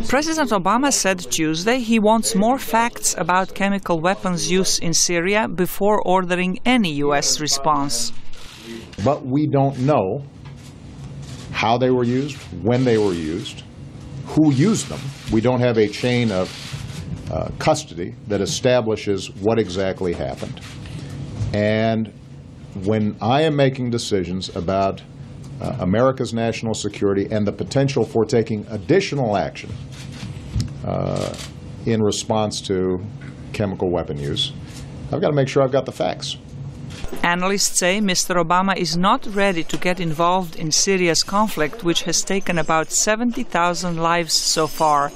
President Obama said Tuesday he wants more facts about chemical weapons use in Syria before ordering any U.S. response. But we don't know how they were used, when they were used, who used them. We don't have a chain of custody that establishes what exactly happened. And when I am making decisions about America's national security and the potential for taking additional action in response to chemical weapon use, I've got to make sure I've got the facts. Analysts say Mr. Obama is not ready to get involved in Syria's conflict, which has taken about 70,000 lives so far.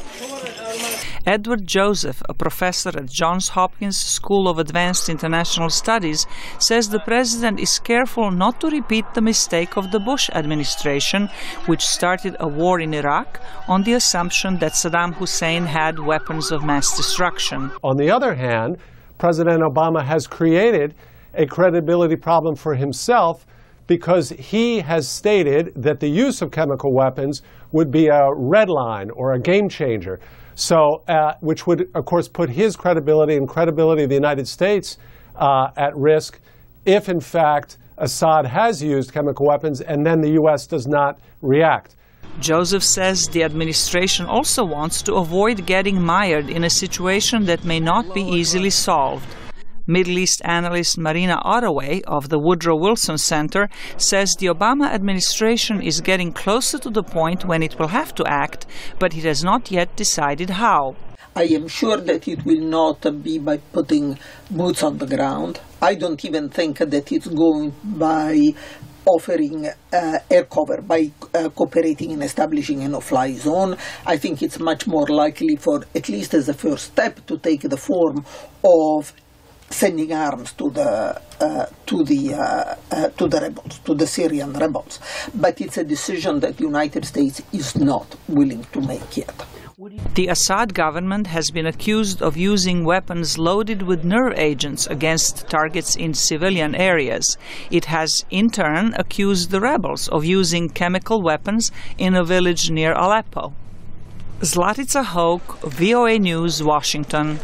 Edward Joseph, a professor at Johns Hopkins School of Advanced International Studies, says the president is careful not to repeat the mistake of the Bush administration, which started a war in Iraq on the assumption that Saddam Hussein had weapons of mass destruction. On the other hand, President Obama has created a credibility problem for himself because he has stated that the use of chemical weapons would be a red line or a game changer. So, which would, of course, put his credibility and credibility of the United States at risk if, in fact, Assad has used chemical weapons and then the U.S. does not react. Joseph says the administration also wants to avoid getting mired in a situation that may not be easily solved. Middle East analyst Marina Ottaway of the Woodrow Wilson Center says the Obama administration is getting closer to the point when it will have to act, but it has not yet decided how. I am sure that it will not be by putting boots on the ground. I don't even think that it's going by offering air cover, by cooperating in establishing a no-fly zone. I think it's much more likely for, at least as a first step, to take the form of sending arms to the rebels, to the Syrian rebels. But it's a decision that the United States is not willing to make yet. The Assad government has been accused of using weapons loaded with nerve agents against targets in civilian areas. It has, in turn, accused the rebels of using chemical weapons in a village near Aleppo. Zlatica Hoke, VOA News, Washington.